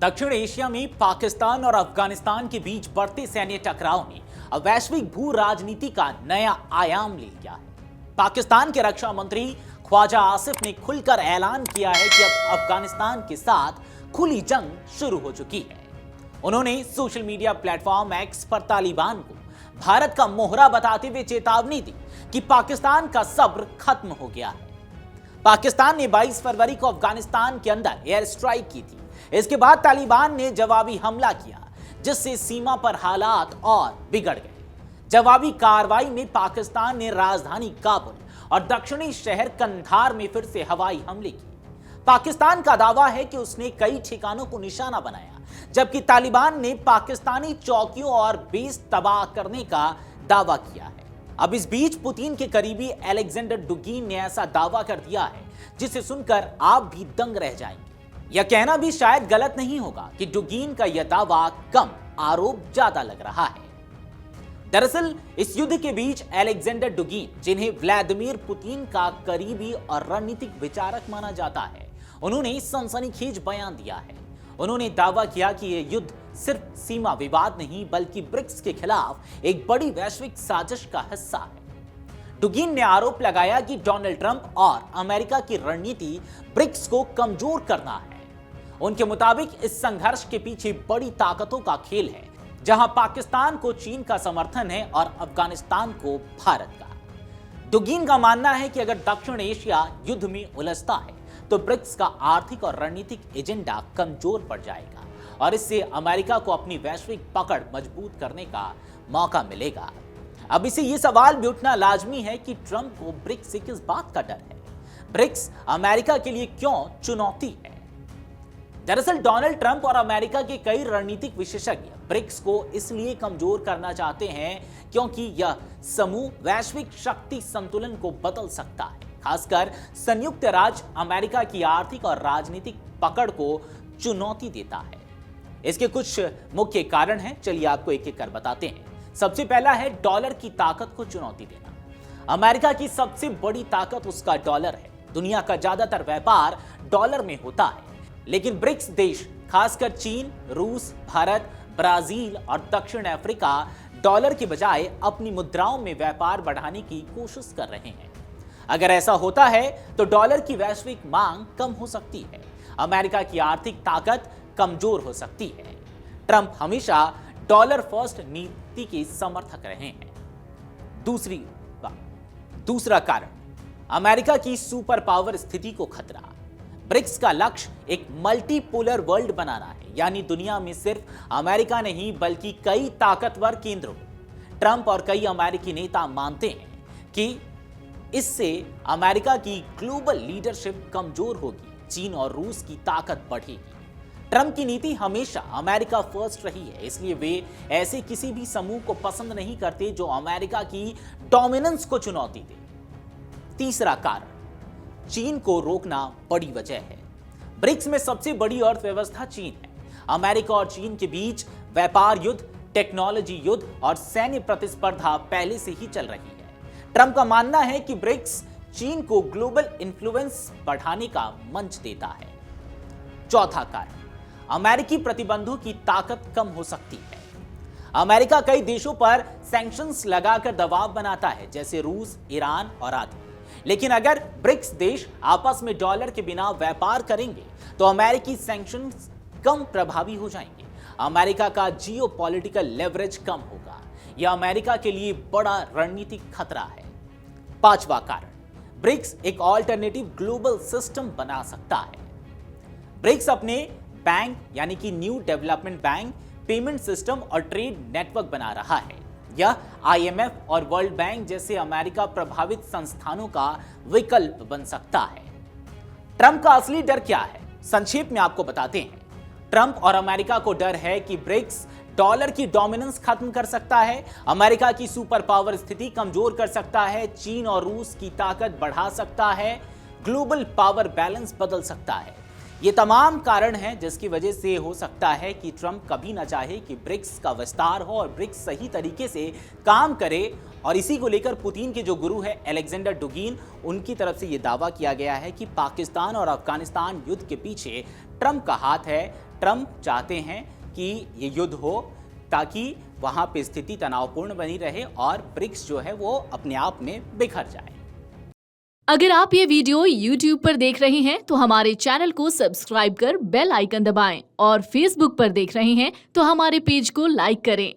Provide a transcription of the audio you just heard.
दक्षिण एशिया में पाकिस्तान और अफगानिस्तान के बीच बढ़ते सैन्य टकराव ने अब वैश्विक भू राजनीति का नया आयाम ले लिया है। पाकिस्तान के रक्षा मंत्री ख्वाजा आसिफ ने खुलकर ऐलान किया है कि अब अफगानिस्तान के साथ खुली जंग शुरू हो चुकी है। उन्होंने सोशल मीडिया प्लेटफॉर्म एक्स पर तालिबान को भारत का मोहरा बताते हुए चेतावनी दी कि पाकिस्तान का सब्र खत्म हो गया है। पाकिस्तान ने 22 फरवरी को अफगानिस्तान के अंदर एयर स्ट्राइक की थी। इसके बाद तालिबान ने जवाबी हमला किया, जिससे सीमा पर हालात और बिगड़ गए। जवाबी कार्रवाई में पाकिस्तान ने राजधानी काबुल और दक्षिणी शहर कंधार में फिर से हवाई हमले किए। पाकिस्तान का दावा है कि उसने कई ठिकानों को निशाना बनाया, जबकि तालिबान ने पाकिस्तानी चौकियों और बेस तबाह करने का दावा किया है। अब इस बीच पुतिन के करीबी अलेक्जेंडर डुगीन ने ऐसा दावा कर दिया है जिसे सुनकर आप भी दंग रह जाएंगे। यह कहना भी शायद गलत नहीं होगा कि डुगीन का यह दावा कम, आरोप ज्यादा लग रहा है। दरअसल इस युद्ध के बीच अलेक्जेंडर डुगीन, जिन्हें व्लादिमीर पुतिन का करीबी और रणनीतिक विचारक माना जाता है, उन्होंने सनसनीखेज बयान दिया है। उन्होंने दावा किया कि यह युद्ध सिर्फ सीमा विवाद नहीं बल्कि ब्रिक्स के खिलाफ एक बड़ी वैश्विक साजिश का हिस्सा है। डुगीन ने आरोप लगाया कि डोनाल्ड ट्रंप और अमेरिका की रणनीति ब्रिक्स को कमजोर करना है। उनके मुताबिक इस संघर्ष के पीछे बड़ी ताकतों का खेल है, जहां पाकिस्तान को चीन का समर्थन है और अफगानिस्तान को भारत का। डुगीन का मानना है कि अगर दक्षिण एशिया युद्ध में उलझता है तो ब्रिक्स का आर्थिक और रणनीतिक एजेंडा कमजोर पड़ जाएगा और इससे अमेरिका को अपनी वैश्विक पकड़ मजबूत करने का मौका मिलेगा। अब इसे यह सवाल भी उठना लाजमी है कि ट्रंप को ब्रिक्स से किस बात का डर है। ब्रिक्स अमेरिका के लिए क्यों चुनौती है? दरअसल डोनाल्ड ट्रंप और अमेरिका के कई रणनीतिक विशेषज्ञ ब्रिक्स को इसलिए कमजोर करना चाहते हैं क्योंकि यह समूह वैश्विक शक्ति संतुलन को बदल सकता है, खासकर संयुक्त राज्य अमेरिका की आर्थिक और राजनीतिक पकड़ को चुनौती देता है। इसके कुछ मुख्य कारण हैं, चलिए आपको एक एक कर बताते हैं। सबसे पहला है डॉलर की ताकत को चुनौती देना। अमेरिका की सबसे बड़ी ताकत उसका डॉलर है। दुनिया का ज्यादातर व्यापार डॉलर में होता है, लेकिन ब्रिक्स देश खासकर चीन, रूस, भारत, ब्राजील और दक्षिण अफ्रीका डॉलर के बजाय अपनी मुद्राओं में व्यापार बढ़ाने की कोशिश कर रहे हैं। अगर ऐसा होता है तो डॉलर की वैश्विक मांग कम हो सकती है, अमेरिका की आर्थिक ताकत कमजोर हो सकती है। ट्रंप हमेशा डॉलर फर्स्ट नीति के समर्थक रहे हैं। दूसरा कारण, अमेरिका की सुपर पावर स्थिति को खतरा। ब्रिक्स का लक्ष्य एक मल्टीपोलर वर्ल्ड बनाना है, यानी दुनिया में सिर्फ अमेरिका नहीं बल्कि कई ताकतवर केंद्र हो। ट्रंप और कई अमेरिकी नेता मानते हैं कि इससे अमेरिका की ग्लोबल लीडरशिप कमजोर होगी, चीन और रूस की ताकत बढ़ेगी। ट्रंप की नीति हमेशा अमेरिका फर्स्ट रही है, इसलिए वे ऐसे किसी भी समूह को पसंद नहीं करते जो अमेरिका की डोमिनेंस को चुनौती दे। तीसरा कारण, चीन को रोकना बड़ी वजह है। ब्रिक्स में सबसे बड़ी अर्थव्यवस्था चीन है। अमेरिका और चीन के बीच व्यापार युद्ध, टेक्नोलॉजी युद्ध और सैन्य प्रतिस्पर्धा पहले से ही चल रही है। ट्रंप का मानना है कि ब्रिक्स चीन को ग्लोबल इन्फ्लुएंस बढ़ाने का मंच देता है। चौथा कारण, अमेरिकी प्रतिबंधों की ताकत कम हो सकती है। अमेरिका कई देशों पर सैंक्शंस लगाकर दबाव बनाता है, जैसे रूस, ईरान और आदि। लेकिन अगर ब्रिक्स देश आपस में डॉलर के बिना व्यापार करेंगे तो अमेरिकी सैंक्शंस कम प्रभावी हो जाएंगे। अमेरिका का जियोपॉलिटिकल लेवरेज कम होगा। यह अमेरिका के लिए बड़ा रणनीतिक खतरा है। पांचवा कारण, ब्रिक्स एक ऑल्टरनेटिव ग्लोबल सिस्टम बना सकता है। ब्रिक्स अपने बैंक यानी कि new development bank, payment system और ट्रेड नेटवर्क बना रहा है। यह IMF और वर्ल्ड बैंक जैसे अमेरिका प्रभावित संस्थानों का विकल्प बन सकता है। ट्रंप का असली डर क्या है? संक्षेप में आपको बताते हैं। ट्रंप और अमेरिका को डर है कि ब्रिक्स डॉलर की डोमिनेंस खत्म कर सकता है, अमेरिका की सुपर पावर स्थिति कमजोर कर सकता है, चीन और रूस की ताकत बढ़ा सकता है, ग्लोबल पावर बैलेंस बदल सकता है। ये तमाम कारण हैं जिसकी वजह से हो सकता है कि ट्रंप कभी ना चाहे कि ब्रिक्स का विस्तार हो और ब्रिक्स सही तरीके से काम करे। और इसी को लेकर पुतिन के जो गुरु है अलेक्जेंडर डुगीन, उनकी तरफ से यह दावा किया गया है कि पाकिस्तान और अफगानिस्तान युद्ध के पीछे ट्रंप का हाथ है। ट्रंप चाहते हैं कि ये युद्ध हो ताकि वहां पे स्थिति तनावपूर्ण बनी रहे और ब्रिक्स जो है वो अपने आप में बिखर जाए। अगर आप ये वीडियो YouTube पर देख रहे हैं तो हमारे चैनल को सब्सक्राइब कर बेल आइकन दबाएं और Facebook पर देख रहे हैं तो हमारे पेज को लाइक करें।